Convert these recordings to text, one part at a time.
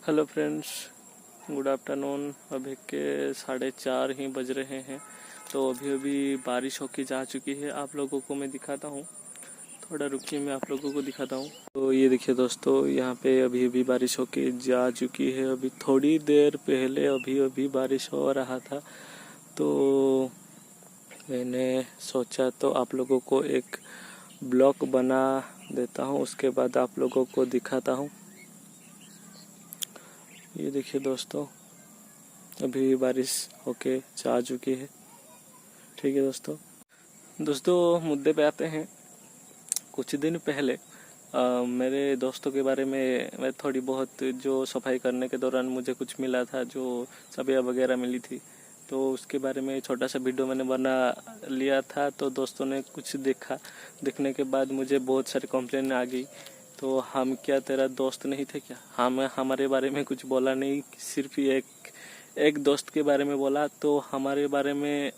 Hello friends, good afternoon. अभी के 4:30 ही बज रहे हैं। तो अभी अभी बारिश होके जा चुकी है। आप लोगों को मैं दिखाता हूँ, थोड़ा रुकिए, मैं आप लोगों को दिखाता हूँ। तो ये देखिए दोस्तों, यहाँ पे अभी अभी बारिश होके जा चुकी है। अभी थोड़ी देर पहले अभी अभी बारिश हो रहा था, तो मैंने सोचा तो आप लोगों को एक ब्लॉग बना देता हूँ, उसके बाद आप लोगों को दिखाता हूँ। ये देखिए दोस्तों, अभी बारिश होके जा चुकी है। ठीक है दोस्तों मुद्दे पे आते हैं। कुछ दिन पहले मेरे दोस्तों के बारे में मैं थोड़ी बहुत, जो सफाई करने के दौरान मुझे कुछ मिला था, जो सब्जियाँ वगैरह मिली थी, तो उसके बारे में छोटा सा वीडियो मैंने बना लिया था। तो दोस्तों ने कुछ देखने के बाद मुझे बहुत सारी कंप्लेन आ गई। तो हम क्या तेरा दोस्त नहीं थे क्या? हमारे बारे में कुछ बोला नहीं, सिर्फ एक दोस्त के बारे में बोला। तो हमारे बारे में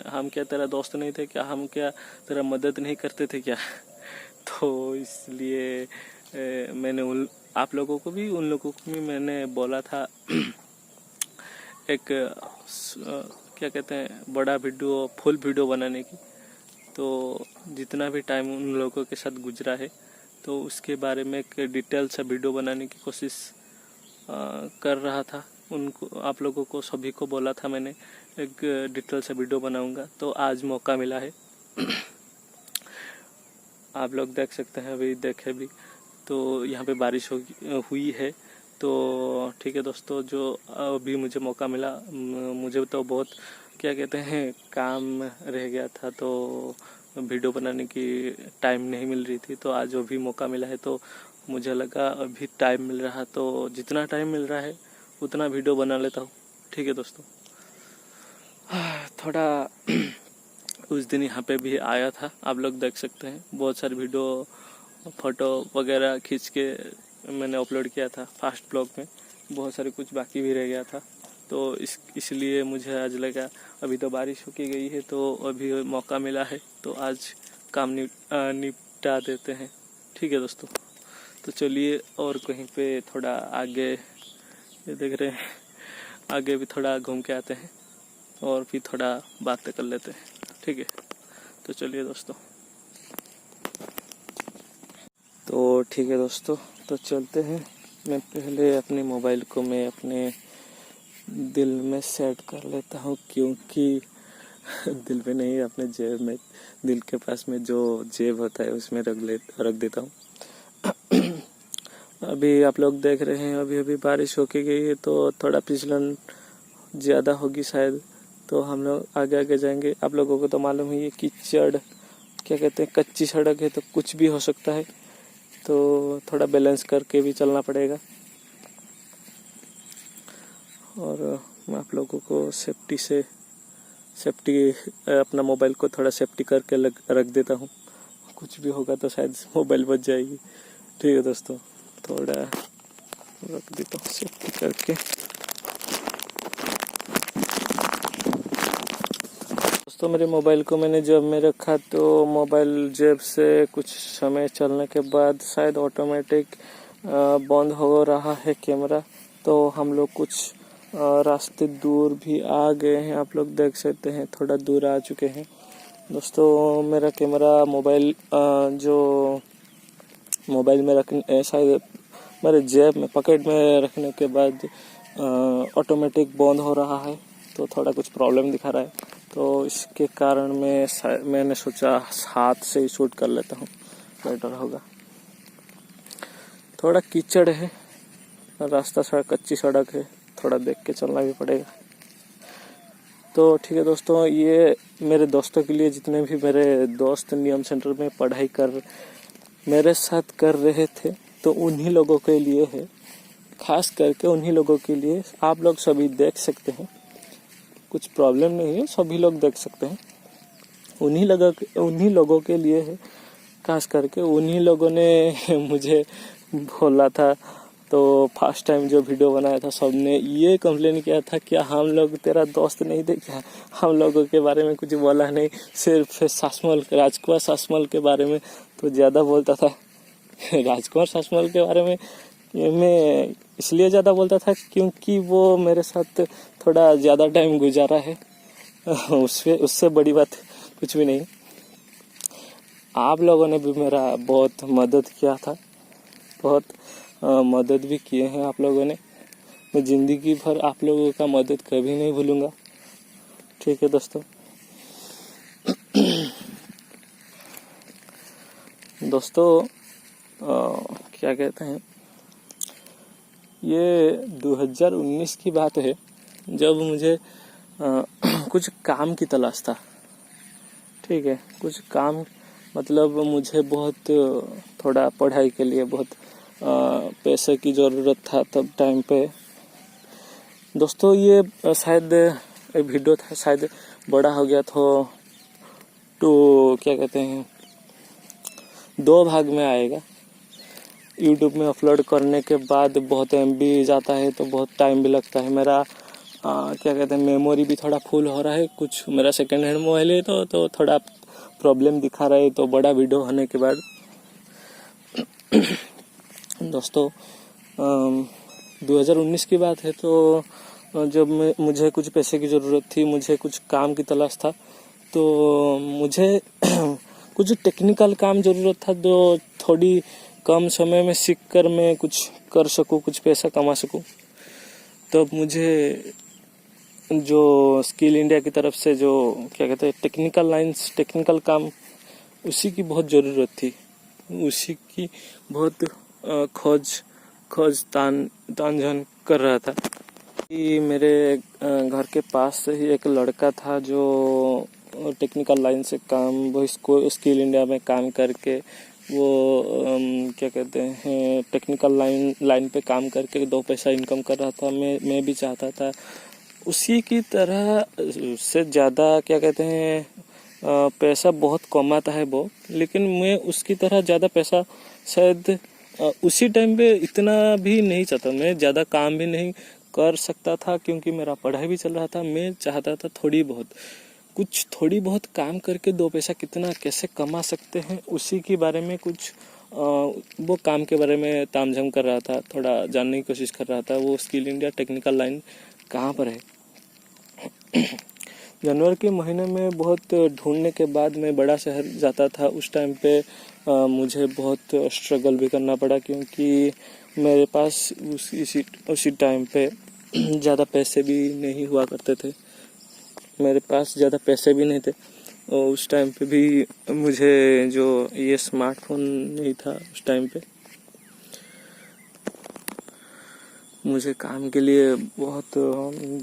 हम क्या तेरा दोस्त नहीं थे क्या? हम क्या तेरा मदद नहीं करते थे क्या? तो इसलिए मैंने आप लोगों को भी, उन लोगों को भी मैंने बोला था एक क्या कहते हैं, बड़ा वीडियो, फुल वीडियो बनाने की। तो जितना भी टाइम उन लोगों के साथ गुजरा है, तो उसके बारे में एक डिटेल सा वीडियो बनाने की कोशिश कर रहा था। उनको, आप लोगों को सभी को बोला था मैंने, एक डिटेल सा वीडियो बनाऊंगा। तो आज मौका मिला है। आप लोग देख सकते हैं, अभी देखे भी तो यहाँ पे बारिश हुई है। तो ठीक है दोस्तों, जो अभी मुझे मौका मिला, मुझे तो बहुत क्या कहते हैं, काम रह गया था, तो वीडियो बनाने की टाइम नहीं मिल रही थी। तो आज अभी मौका मिला है, तो मुझे लगा अभी टाइम मिल रहा, तो जितना टाइम मिल रहा है उतना वीडियो बना लेता हूँ। ठीक है दोस्तों, थोड़ा उस दिन यहाँ पे भी आया था, आप लोग देख सकते हैं। बहुत सारे वीडियो, फोटो वगैरह खींच के मैंने अपलोड किया था फास्ट ब्लॉग में। बहुत सारे कुछ बाकी भी रह गया था, तो इसलिए मुझे आज लगा अभी तो बारिश हो के गई है, तो अभी मौका मिला है, तो आज काम निपटा देते हैं। ठीक है दोस्तों, तो चलिए और कहीं पे थोड़ा आगे, ये देख रहे हैं, आगे भी थोड़ा घूम के आते हैं और फिर थोड़ा बातें कर लेते हैं। ठीक है, तो चलिए दोस्तों। तो ठीक है दोस्तों, तो चलते हैं। मैं पहले अपने मोबाइल को मैं अपने दिल में सेट कर लेता हूँ, क्योंकि दिल में नहीं, अपने जेब में, दिल के पास में जो जेब होता है उसमें रख देता हूँ। अभी आप लोग देख रहे हैं, अभी अभी बारिश होके गई है, तो थोड़ा फिसलन ज़्यादा होगी शायद। तो हम लोग आगे आगे जाएंगे। आप लोगों को तो मालूम ही है, कीचड़, क्या कहते हैं, कच्ची सड़क है, तो कुछ भी हो सकता है। तो थोड़ा बैलेंस करके भी चलना पड़ेगा। और मैं आप लोगों को सेफ्टी अपना मोबाइल को थोड़ा सेफ्टी करके रख देता हूँ। कुछ भी होगा तो शायद मोबाइल बच जाएगी। ठीक है दोस्तों, थोड़ा रख देता हूँ सेफ्टी करके। दोस्तों, मेरे मोबाइल को मैंने जेब में रखा, तो मोबाइल जेब से कुछ समय चलने के बाद शायद ऑटोमेटिक बंद हो रहा है कैमरा। तो हम लोग कुछ रास्ते दूर भी आ गए हैं, आप लोग देख सकते हैं, थोड़ा दूर आ चुके हैं। दोस्तों, मेरा कैमरा जो मोबाइल में रखने, शायद मेरे जेब में पॉकेट में रखने के बाद ऑटोमेटिक बंद हो रहा है, तो थोड़ा कुछ प्रॉब्लम दिखा रहा है। तो इसके कारण मैंने सोचा हाथ से ही शूट कर लेता हूँ, बेटर होगा। थोड़ा कीचड़ है, रास्ता कच्ची सड़क है, थोड़ा देख के चलना भी पड़ेगा। तो ठीक है दोस्तों, ये मेरे दोस्तों के लिए, जितने भी मेरे दोस्त नियम सेंटर में पढ़ाई मेरे साथ कर रहे थे, तो उन्हीं लोगों के लिए है, खास करके उन्हीं लोगों के लिए। आप लोग सभी देख सकते हैं, कुछ प्रॉब्लम नहीं है, सभी लोग देख सकते हैं। उन्हीं लोगों के लिए है, खास करके उन्हीं लोगों ने मुझे बोला था। तो फर्स्ट टाइम जो वीडियो बनाया था, सबने ये कंप्लेन किया था कि हम लोग तेरा दोस्त नहीं थे क्या? हम लोगों के बारे में कुछ बोला नहीं, सिर्फ राजकुमार शासमल के बारे में तो ज़्यादा बोलता था। राजकुमार शासमल के बारे में मैं इसलिए ज़्यादा बोलता था क्योंकि वो मेरे साथ थोड़ा ज़्यादा टाइम गुजारा है। उससे बड़ी बात कुछ भी नहीं। आप लोगों ने भी मेरा बहुत मदद किया था, बहुत मदद भी किए हैं आप लोगों ने। मैं ज़िंदगी भर आप लोगों का मदद कभी नहीं भूलूंगा। ठीक है दोस्तों। दोस्तों क्या कहते हैं, ये 2019 की बात है जब मुझे कुछ काम की तलाश था। ठीक है, कुछ काम मतलब मुझे बहुत थोड़ा पढ़ाई के लिए बहुत पैसे की ज़रूरत था तब टाइम पे। दोस्तों ये शायद वीडियो था, शायद बड़ा हो गया तो क्या कहते हैं 2 भाग में आएगा। यूट्यूब में अपलोड करने के बाद बहुत MB जाता है तो बहुत टाइम भी लगता है। मेरा क्या कहते हैं मेमोरी भी थोड़ा फुल हो रहा है। कुछ मेरा सेकंड हैंड मोबाइल है तो थोड़ा प्रॉब्लम दिखा रहा है तो बड़ा वीडियो होने के बाद। दोस्तों 2019 की बात है तो जब मुझे कुछ पैसे की ज़रूरत थी, मुझे कुछ काम की तलाश था, तो मुझे कुछ टेक्निकल काम ज़रूरत था जो थोड़ी कम समय में सीख कर मैं कुछ कर सकूं, कुछ पैसा कमा सकूं। तब मुझे जो स्किल इंडिया की तरफ से जो क्या कहते हैं टेक्निकल काम, उसी की बहुत ज़रूरत थी। उसी की बहुत खोज तान कर रहा था कि मेरे घर के पास से ही एक लड़का था जो टेक्निकल लाइन से काम, वो इसको स्किल इंडिया में काम करके वो क्या कहते हैं टेक्निकल लाइन पे काम करके 2 पैसा इनकम कर रहा था। मैं भी चाहता था उसी की तरह, उससे ज़्यादा क्या कहते हैं पैसा बहुत कमाता है वो, लेकिन मैं उसकी तरह ज़्यादा पैसा शायद उसी टाइम पे इतना भी नहीं चाहता। मैं ज़्यादा काम भी नहीं कर सकता था क्योंकि मेरा पढ़ाई भी चल रहा था। मैं चाहता था थोड़ी बहुत काम करके 2 पैसा कितना कैसे कमा सकते हैं, उसी के बारे में कुछ वो काम के बारे में तामझाम कर रहा था, थोड़ा जानने की कोशिश कर रहा था वो स्किल इंडिया टेक्निकल लाइन कहाँ पर है। जनवरी के महीने में बहुत ढूंढने के बाद मैं बड़ा शहर जाता था। उस टाइम पे मुझे बहुत स्ट्रगल भी करना पड़ा क्योंकि मेरे पास उसी टाइम पे ज़्यादा पैसे भी नहीं हुआ करते थे। मेरे पास ज़्यादा पैसे भी नहीं थे और उस टाइम पे भी मुझे जो ये स्मार्टफोन नहीं था उस टाइम पे। मुझे काम के लिए बहुत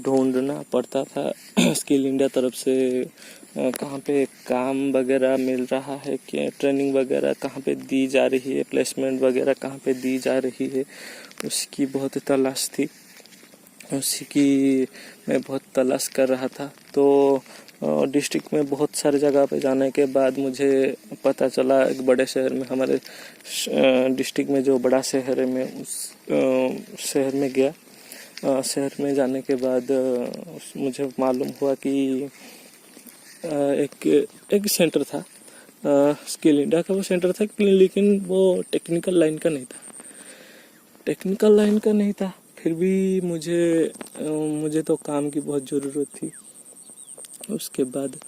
ढूंढना पड़ता था स्किल इंडिया तरफ से कहाँ पे काम वगैरह मिल रहा है, क्या ट्रेनिंग वगैरह कहाँ पे दी जा रही है, प्लेसमेंट वगैरह कहाँ पे दी जा रही है, उसकी बहुत तलाश थी। उसी की मैं बहुत तलाश कर रहा था। तो डिस्ट्रिक्ट में बहुत सारे जगह पे जाने के बाद मुझे पता चला एक बड़े शहर में, हमारे डिस्ट्रिक्ट में जो बड़ा शहर है, मैं उस शहर में गया। शहर में जाने के बाद मुझे मालूम हुआ कि एक सेंटर था, स्किल इंडिया का वो सेंटर था, लेकिन वो टेक्निकल लाइन का नहीं था। फिर भी मुझे तो काम की बहुत ज़रूरत थी। उसके बाद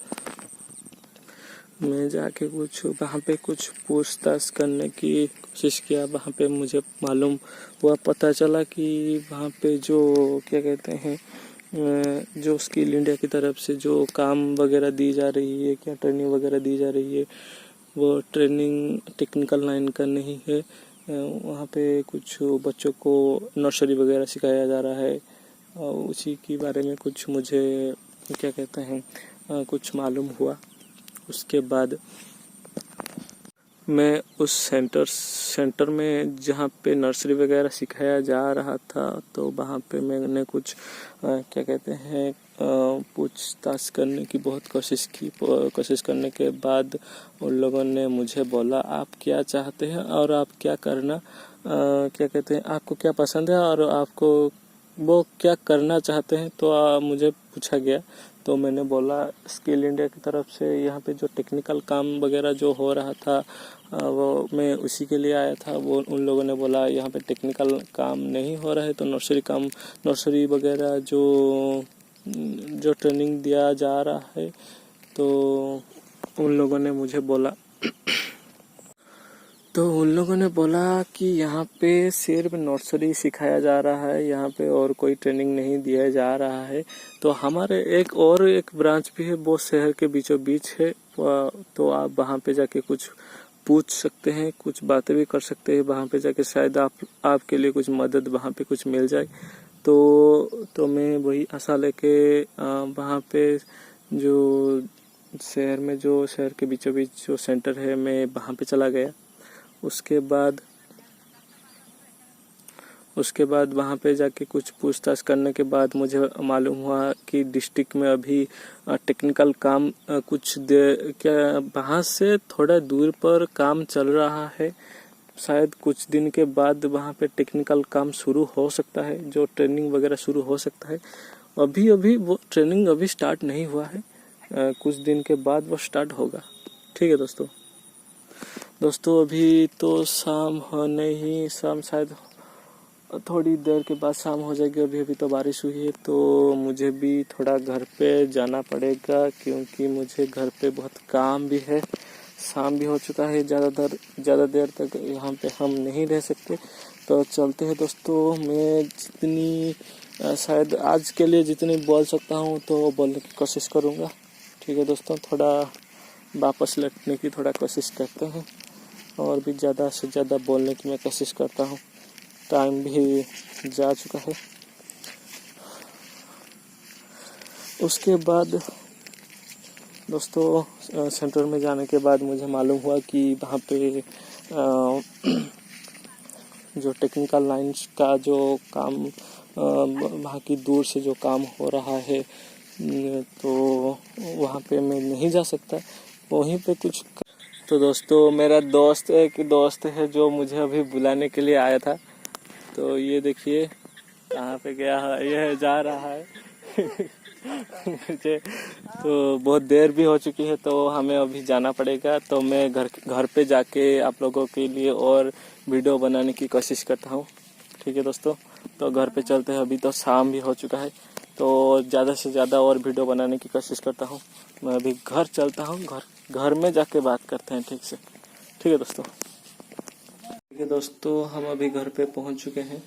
मैं जाके वहाँ पे कुछ पूछताछ करने की कोशिश किया। वहाँ पे मुझे मालूम हुआ, पता चला कि वहाँ पे जो क्या कहते हैं जो स्किल इंडिया की तरफ से जो काम वगैरह दी जा रही है, क्या ट्रेनिंग वगैरह दी जा रही है, वो ट्रेनिंग टेक्निकल लाइन का नहीं है। वहाँ पे कुछ बच्चों को नर्सरी वगैरह सिखाया जा रहा है। उसी के बारे में कुछ मुझे क्या कहते हैं कुछ मालूम हुआ। उसके बाद मैं उस सेंटर में जहाँ पे नर्सरी वगैरह सिखाया जा रहा था, तो वहाँ पे मैंने कुछ क्या कहते हैं पूछताछ करने की बहुत कोशिश करने के बाद उन लोगों ने मुझे बोला आप क्या चाहते हैं और आप क्या करना क्या कहते हैं आपको क्या पसंद है और आपको वो क्या करना चाहते हैं। तो मुझे पूछा गया, तो मैंने बोला स्किल इंडिया की तरफ से यहाँ पे जो टेक्निकल काम वगैरह जो हो रहा था वो मैं उसी के लिए आया था। वो उन लोगों ने बोला यहाँ पे टेक्निकल काम नहीं हो रहा है, तो नर्सरी वगैरह जो ट्रेनिंग दिया जा रहा है, तो उन लोगों ने मुझे बोला कि यहाँ पे सिर्फ नर्सरी सिखाया जा रहा है, यहाँ पे और कोई ट्रेनिंग नहीं दिया जा रहा है। तो हमारे एक ब्रांच भी है, वो शहर के बीचों बीच है, तो आप वहाँ पे जाके कुछ पूछ सकते हैं, कुछ बातें भी कर सकते हैं वहाँ पे जाके, शायद आपके लिए कुछ मदद वहाँ पे कुछ मिल जाए। तो मैं वही आशा लेके वहाँ पे जो शहर के बीचों बीच जो सेंटर है, मैं वहाँ पे चला गया। उसके बाद वहाँ पे जाके कुछ पूछताछ करने के बाद मुझे मालूम हुआ कि डिस्ट्रिक्ट में अभी टेक्निकल काम वहाँ से थोड़ा दूर पर काम चल रहा है। शायद कुछ दिन के बाद वहाँ पे टेक्निकल काम शुरू हो सकता है, जो ट्रेनिंग वगैरह शुरू हो सकता है। अभी वो ट्रेनिंग अभी स्टार्ट नहीं हुआ है, कुछ दिन के बाद वो स्टार्ट होगा। ठीक है दोस्तों अभी तो शाम शायद थोड़ी देर के बाद शाम हो जाएगी। अभी तो बारिश हुई है, तो मुझे भी थोड़ा घर पे जाना पड़ेगा, क्योंकि मुझे घर पे बहुत काम भी है। शाम भी हो चुका है, ज़्यादा देर तक यहाँ पे हम नहीं रह सकते, तो चलते हैं दोस्तों। मैं जितनी शायद आज के लिए जितनी बोल सकता हूँ तो बोलने की कोशिश करूँगा। ठीक है दोस्तों, थोड़ा वापस लौटने की थोड़ा कोशिश करते हैं, और भी ज़्यादा से ज़्यादा बोलने की मैं कोशिश करता हूँ। टाइम भी जा चुका है। उसके बाद दोस्तों सेंटर में जाने के बाद मुझे मालूम हुआ कि वहाँ पे जो टेक्निकल लाइंस का जो काम वहाँ की दूर से जो काम हो रहा है, तो वहाँ पे मैं नहीं जा सकता। वहीं पे कुछ तो दोस्तों मेरा दोस्त है जो मुझे अभी बुलाने के लिए आया था। तो ये देखिए कहाँ पे गया है, ये जा रहा है मुझे तो बहुत देर भी हो चुकी है, तो हमें अभी जाना पड़ेगा। तो मैं घर पे जाके आप लोगों के लिए और वीडियो बनाने की कोशिश करता हूँ। ठीक है दोस्तों, तो घर पे चलते हैं। अभी तो शाम भी हो चुका है, तो ज़्यादा से ज़्यादा और वीडियो बनाने की कोशिश करता हूँ। मैं अभी घर चलता हूँ, घर में जाके बात करते हैं ठीक से। ठीक है दोस्तों, हम अभी घर पे पहुँच चुके हैं।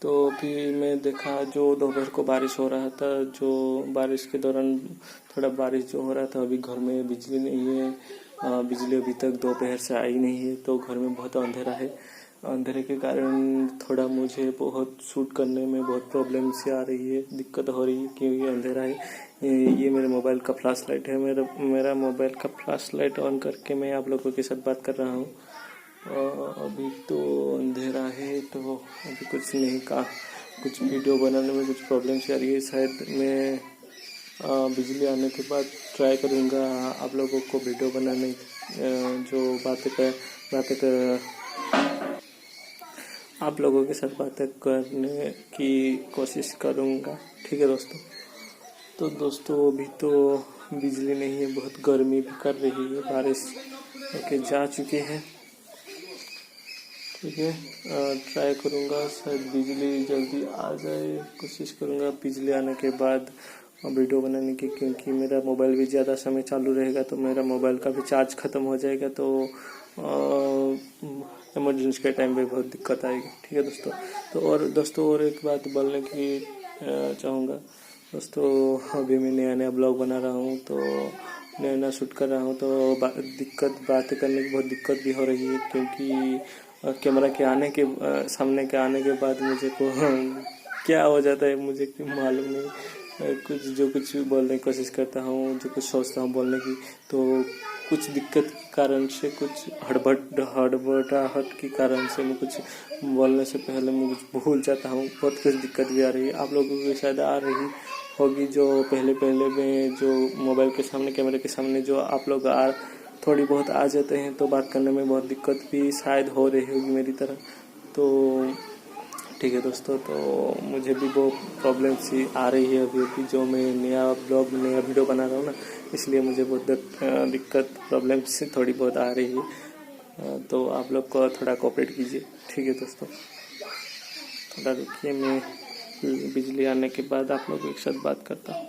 तो अभी मैं देखा जो दोपहर को बारिश हो रहा था, जो बारिश के दौरान थोड़ा बारिश जो हो रहा था, अभी घर में बिजली नहीं है। बिजली अभी तक दोपहर से आई नहीं है, तो घर में बहुत अंधेरा है। अंधेरे के कारण थोड़ा मुझे बहुत शूट करने में बहुत प्रॉब्लम सी आ रही है, दिक्कत हो रही है, क्योंकि अंधेरा है। ये मेरे मोबाइल का फ्लैश लाइट है। मेरा मोबाइल का फ्लैश लाइट ऑन करके मैं आप लोगों के साथ बात कर रहा हूँ। अभी तो अंधेरा है, तो अभी कुछ नहीं का कुछ वीडियो बनाने में कुछ प्रॉब्लम्स आ रही है। शायद मैं बिजली आने के बाद ट्राई करूँगा आप लोगों को वीडियो बनाने जो आप लोगों के साथ बातें करने की कोशिश करूँगा। ठीक है दोस्तों। तो दोस्तों अभी तो बिजली नहीं है, बहुत गर्मी भी कर रही है, बारिश होके जा चुकी है। ठीक है, ट्राई करूँगा शायद बिजली जल्दी आ जाए, कोशिश करूँगा बिजली आने के बाद वीडियो बनाने की, क्योंकि मेरा मोबाइल भी ज़्यादा समय चालू रहेगा तो मेरा मोबाइल का भी चार्ज ख़त्म हो जाएगा, तो इमरजेंसी के टाइम पे बहुत दिक्कत आएगी। ठीक है दोस्तों, और एक बात बोलने की चाहूँगा दोस्तों। अभी मैं नया ब्लॉग बना रहा हूँ, तो नया शूट कर रहा हूँ, तो बातें करने की बहुत दिक्कत भी हो रही है, क्योंकि कैमरा के सामने के आने के बाद मुझे को क्या हो जाता है मुझे मालूम नहीं। कुछ भी बोलने की कोशिश करता हूँ, जो कुछ सोचता हूँ बोलने की, तो कुछ दिक्कत के कारण से, कुछ हड़बड़ाहट के कारण से मैं कुछ बोलने से पहले मैं कुछ भूल जाता हूँ। बहुत कुछ दिक्कत भी आ रही है, आप लोगों को शायद आ रही होगी। जो पहले में जो मोबाइल के सामने, कैमरे के सामने जो आप लोग थोड़ी बहुत आ जाते हैं, तो बात करने में बहुत दिक्कत भी शायद हो रही होगी मेरी तरह। तो ठीक है दोस्तों, तो मुझे भी वो प्रॉब्लम सी आ रही है अभी जो मैं नया वीडियो बना रहा हूँ ना, इसलिए मुझे बहुत दिक्कत प्रॉब्लम से थोड़ी बहुत आ रही है। तो आप लोग को थोड़ा कोऑपरेट कीजिए। ठीक है दोस्तों, थोड़ा रुकिए, मैं बिजली आने के बाद आप लोग एक साथ बात करता हूँ।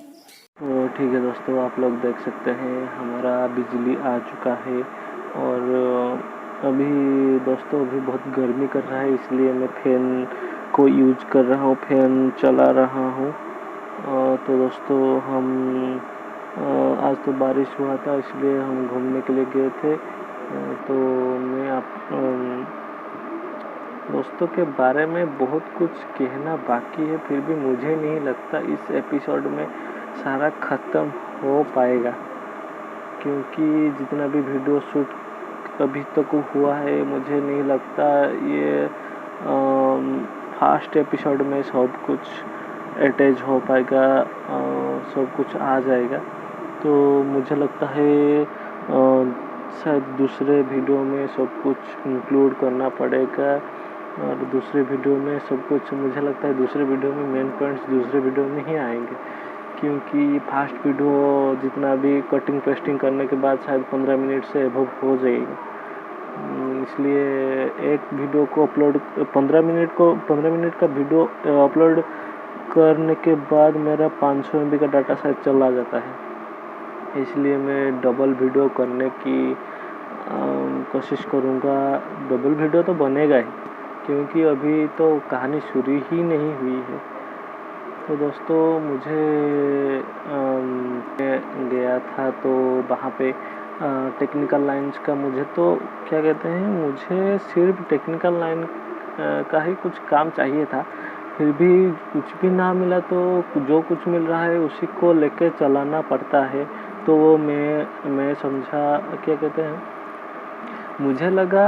तो ठीक है दोस्तों, आप लोग देख सकते हैं हमारा बिजली आ चुका है। और अभी दोस्तों अभी बहुत गर्मी कर रहा है, इसलिए मैं फ़ैन को यूज कर रहा हूँ, फ़ैन चला रहा हूँ। तो दोस्तों हम आज तो बारिश हुआ था, इसलिए हम घूमने के लिए गए थे। तो मैं आप दोस्तों के बारे में बहुत कुछ कहना बाकी है, फिर भी मुझे नहीं लगता इस एपिसोड में सारा ख़त्म हो पाएगा, क्योंकि जितना भी वीडियो शूट अभी तक हुआ है मुझे नहीं लगता ये फास्ट एपिसोड में सब कुछ अटैच हो पाएगा, सब कुछ आ जाएगा। तो मुझे लगता है शायद दूसरे वीडियो में सब कुछ इंक्लूड करना पड़ेगा, और दूसरे वीडियो में सब कुछ मुझे लगता है दूसरे वीडियो में मेन पॉइंट्स दूसरे वीडियो में ही आएंगे, क्योंकि फास्ट वीडियो जितना भी कटिंग पेस्टिंग करने के बाद शायद 15 मिनट से एबव हो जाएगी। इसलिए एक वीडियो को अपलोड 15 मिनट का वीडियो अपलोड करने के बाद मेरा 500 MB का डाटा शायद चला जाता है। इसलिए मैं डबल वीडियो करने की कोशिश करूँगा। डबल वीडियो तो बनेगा ही, क्योंकि अभी तो कहानी शुरू ही नहीं हुई है। तो दोस्तों मुझे गया था तो वहाँ पे टेक्निकल लाइन्स का मुझे तो क्या कहते हैं, मुझे सिर्फ टेक्निकल लाइन का ही कुछ काम चाहिए था। फिर भी कुछ भी ना मिला तो जो कुछ मिल रहा है उसी को लेके चलाना पड़ता है। तो वो मैं समझा, क्या कहते हैं, मुझे लगा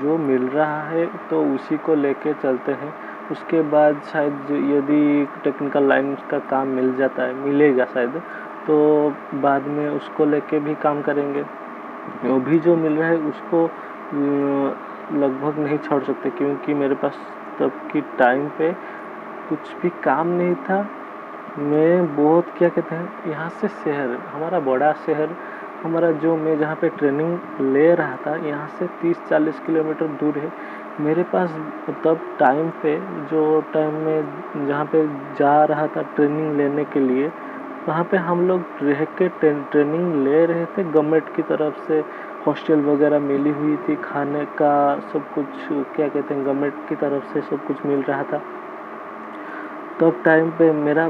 जो मिल रहा है तो उसी को लेके चलते हैं। उसके बाद शायद यदि टेक्निकल लाइन का काम मिलेगा शायद, तो बाद में उसको लेके भी काम करेंगे। अभी जो मिल रहा है उसको लगभग नहीं छोड़ सकते, क्योंकि मेरे पास तब की टाइम पे कुछ भी काम नहीं था। मैं बहुत, क्या कहते हैं, यहाँ से शहर, हमारा बड़ा शहर, हमारा जो मैं जहाँ पे ट्रेनिंग ले रहा था यहाँ से 30-40 किलोमीटर दूर है। मेरे पास तब टाइम पे, जो टाइम में जहाँ पे जा रहा था ट्रेनिंग लेने के लिए, वहाँ पे हम लोग रह के ट्रेनिंग ले रहे थे। गवर्नमेंट की तरफ से हॉस्टल वगैरह मिली हुई थी, खाने का सब कुछ, क्या कहते हैं, गवर्नमेंट की तरफ से सब कुछ मिल रहा था। तब टाइम पे मेरा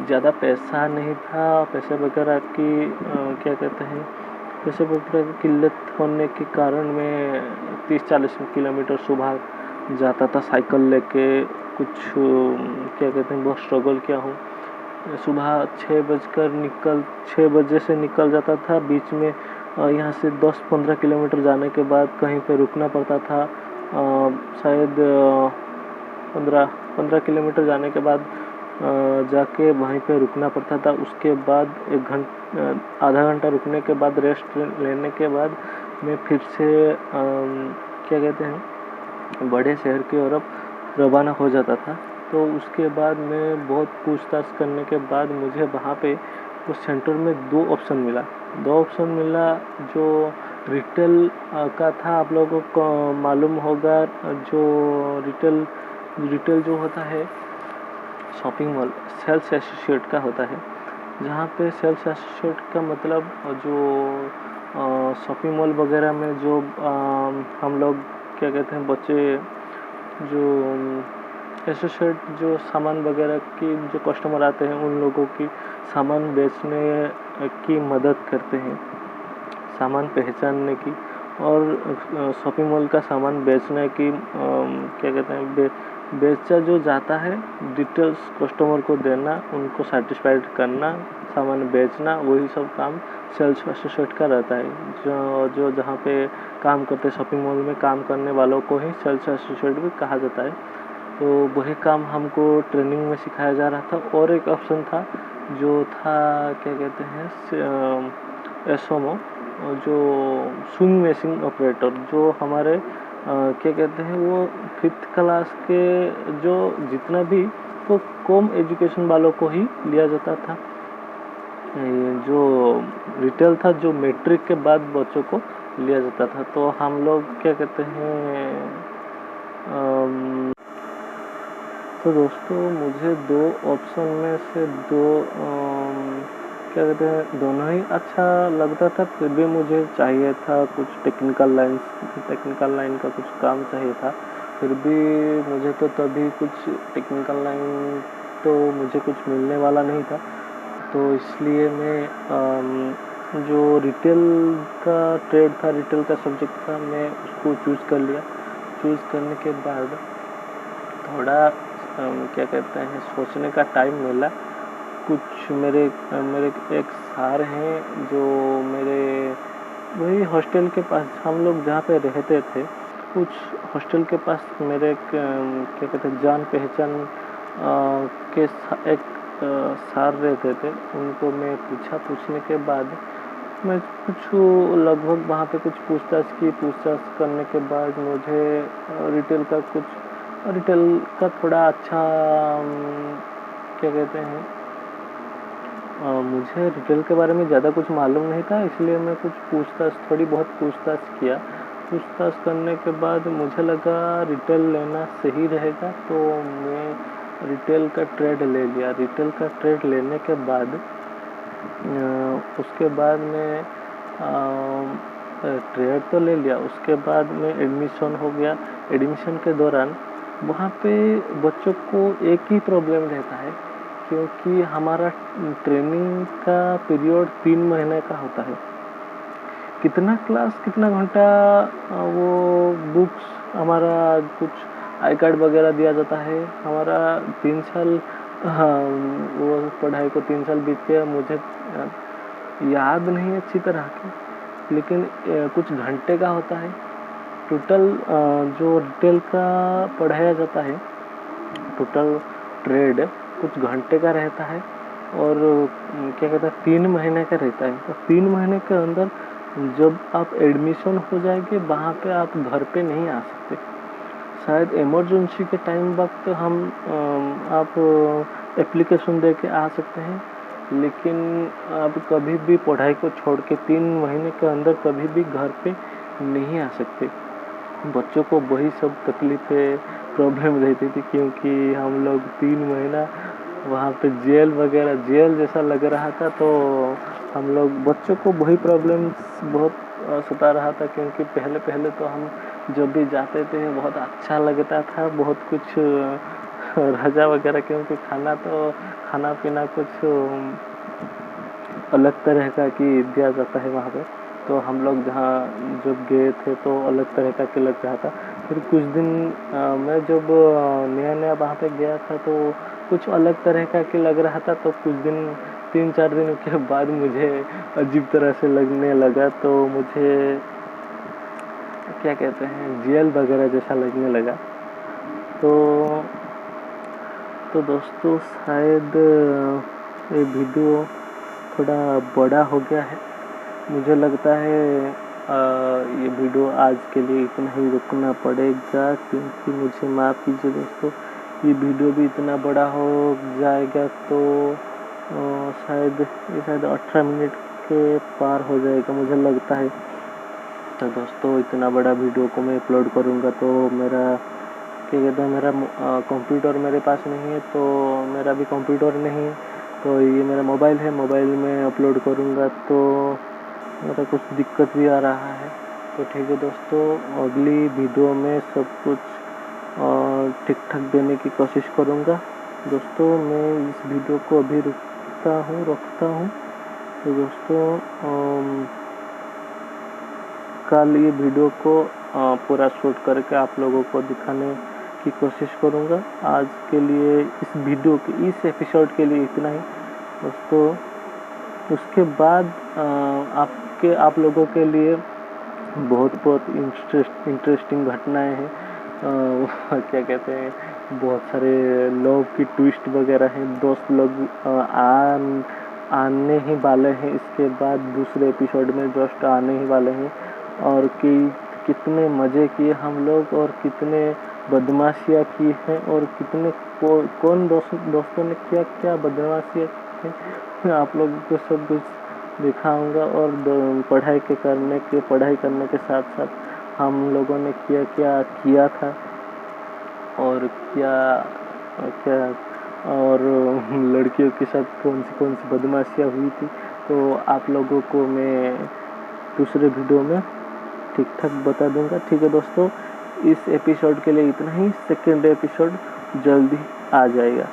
ज़्यादा पैसा नहीं था, पैसे वगैरह की क्या कहते हैं, पैसे वगैरह की किल्लत होने के कारण मैं 30-40 किलोमीटर सुबह जाता था साइकिल लेके। कुछ क्या कहते हैं, बहुत स्ट्रगल किया हूँ। सुबह 6 बजे से निकल जाता था। बीच में यहाँ से 10-15 किलोमीटर जाने के बाद कहीं पे रुकना पड़ता था। शायद 15 किलोमीटर जाने के बाद जाके वहीं पे रुकना पड़ता था। उसके बाद आधा घंटा रुकने के बाद, रेस्ट लेने के बाद मैं फिर से क्या कहते हैं, बड़े शहर की ओर रवाना हो जाता था। तो उसके बाद मैं बहुत पूछताछ करने के बाद मुझे वहाँ पे उस सेंटर में 2 ऑप्शन मिला। जो रिटेल का था, आप लोगों को मालूम होगा, जो रिटेल जो होता है, शॉपिंग मॉल सेल्स एसोसिएट का होता है। जहाँ पे सेल्स एसोसिएट का मतलब जो शॉपिंग मॉल वगैरह में जो हम लोग, क्या कहते हैं, बच्चे जो एसोसिएट जो सामान वगैरह की जो कस्टमर आते हैं उन लोगों की सामान बेचने की मदद करते हैं, सामान पहचानने की, और शॉपिंग मॉल का सामान बेचने की, क्या कहते हैं, बेचा जो जाता है, डिटेल्स कस्टमर को देना, उनको सेटिस्फाइड करना, सामान बेचना, वही सब काम सेल्स एसोसिएट का रहता है। जो जहाँ पे काम करते, शॉपिंग मॉल में काम करने वालों को ही सेल्स एसोसिएट भी कहा जाता है। तो वही काम हमको ट्रेनिंग में सिखाया जा रहा था। और एक ऑप्शन था जो था, क्या कहते हैं, एसओमओ, जो स्विंग मशीन ऑपरेटर, जो हमारे क्या कहते हैं, वो 5th क्लास के जो जितना भी, वो कम एजुकेशन वालों को ही लिया जाता था। जो रिटेल था, जो मैट्रिक के बाद बच्चों को लिया जाता था। तो हम लोग क्या कहते हैं तो दोस्तों मुझे दो ऑप्शन में से दो क्या कहते हैं दोनों ही अच्छा लगता था, फिर भी मुझे चाहिए था कुछ टेक्निकल लाइन का कुछ काम चाहिए था। फिर भी मुझे तो तभी कुछ टेक्निकल लाइन तो मुझे कुछ मिलने वाला नहीं था, तो इसलिए मैं जो रिटेल का ट्रेड था, रिटेल का सब्जेक्ट था, मैं उसको चूज़ कर लिया। चूज़ करने के बाद थोड़ा क्या कहते हैं सोचने का टाइम मिला। कुछ मेरे एक सर हैं जो मेरे वही हॉस्टल के पास हम लोग जहाँ पे रहते थे, कुछ हॉस्टल के पास मेरे क्या कहते हैं जान पहचान के एक सर रहते थे। उनको मैं पूछने के बाद मैं कुछ लगभग वहाँ पे कुछ पूछताछ करने के बाद मुझे रिटेल का थोड़ा अच्छा क्या कहते हैं मुझे रिटेल के बारे में ज़्यादा कुछ मालूम नहीं था, इसलिए मैं कुछ थोड़ी बहुत पूछताछ किया। पूछताछ करने के बाद मुझे लगा रिटेल लेना सही रहेगा, तो मैं रिटेल का ट्रेड ले लिया। रिटेल का ट्रेड लेने के बाद उसके बाद मैं ट्रेड तो ले लिया। उसके बाद में एडमिशन हो गया। एडमिशन के दौरान वहाँ पे बच्चों को एक ही प्रॉब्लम रहता है, क्योंकि हमारा ट्रेनिंग का पीरियड 3 महीने का होता है। कितना क्लास कितना घंटा वो बुक्स हमारा कुछ आई कार्ड वगैरह दिया जाता है। हमारा 3 साल हाँ वो पढ़ाई को 3 साल बीत गया, मुझे याद नहीं अच्छी तरह की, लेकिन कुछ घंटे का होता है टोटल जो रिटेल का पढ़ाया जाता है। टोटल ट्रेड कुछ घंटे का रहता है और क्या कहते हैं 3 महीने का रहता है। तो 3 महीने के अंदर जब आप एडमिशन हो जाएंगे वहाँ पे आप घर पे नहीं आ सकते। शायद इमरजेंसी के टाइम वक्त हम आप एप्लीकेशन दे के आ सकते हैं, लेकिन आप कभी भी पढ़ाई को छोड़ के 3 महीने के अंदर कभी भी घर पे नहीं आ सकते। बच्चों को वही सब तकलीफ़ें प्रॉब्लम रहती थी, क्योंकि हम लोग 3 महीना वहाँ पे जेल जैसा लग रहा था। तो हम लोग बच्चों को वही प्रॉब्लम्स बहुत सता रहा था, क्योंकि पहले तो हम जब भी जाते थे बहुत अच्छा लगता था, बहुत कुछ रजा वगैरह, क्योंकि खाना पीना कुछ अलग तरह का कि दिया जाता है वहाँ पे। तो हम लोग जहाँ जब गए थे तो अलग तरह का कि लग रहा था। फिर कुछ दिन मैं जब नया वहाँ पे गया था तो कुछ अलग तरह का कि लग रहा था। तो कुछ दिन 3-4 दिनों के बाद मुझे अजीब तरह से लगने लगा, तो मुझे क्या कहते हैं जेल वगैरह जैसा लगने लगा। तो दोस्तों शायद ये वीडियो थोड़ा बड़ा हो गया है। मुझे लगता है ये वीडियो आज के लिए इतना ही रुकना पड़ेगा, क्योंकि मुझे माफ़ कीजिए दोस्तों, ये वीडियो भी इतना बड़ा हो जाएगा तो शायद 18 मिनट के पार हो जाएगा मुझे लगता है। तो दोस्तों इतना बड़ा वीडियो को मैं अपलोड करूँगा तो मेरा क्या कहते हैं मेरा कंप्यूटर मेरे पास नहीं है, तो मेरा भी कंप्यूटर नहीं है, तो ये मेरा मोबाइल है। मोबाइल में अपलोड करूँगा तो मेरा कुछ दिक्कत भी आ रहा है। तो ठीक है दोस्तों, अगली वीडियो में सब कुछ ठीक ठाक देने की कोशिश करूँगा। दोस्तों मैं इस वीडियो को अभी रखता हूँ। तो दोस्तों कल ये वीडियो को पूरा शूट करके आप लोगों को दिखाने की कोशिश करूँगा। आज के लिए इस एपिसोड के लिए इतना ही दोस्तों। उसके बाद आप लोगों के लिए बहुत इंटरेस्टिंग घटनाएं हैं। क्या कहते हैं बहुत सारे लव की ट्विस्ट वगैरह हैं। दोस्त लोग आने ही वाले हैं, इसके बाद दूसरे एपिसोड में जस्ट आने ही वाले हैं। और कितने मज़े किए हम लोग और कितने बदमाशियाँ की हैं और कितने कौन दोस्तों ने क्या बदमाशियाँ की हैं, आप लोगों को सब कुछ दिखाऊंगा, और पढ़ाई करने के साथ साथ हम लोगों ने क्या क्या किया था और क्या क्या और लड़कियों के साथ कौन सी बदमाशियाँ हुई थी, तो आप लोगों को मैं दूसरे वीडियो में ठीक ठाक बता दूंगा। ठीक है दोस्तों, इस एपिसोड के लिए इतना ही। सेकंड एपिसोड जल्दी आ जाएगा।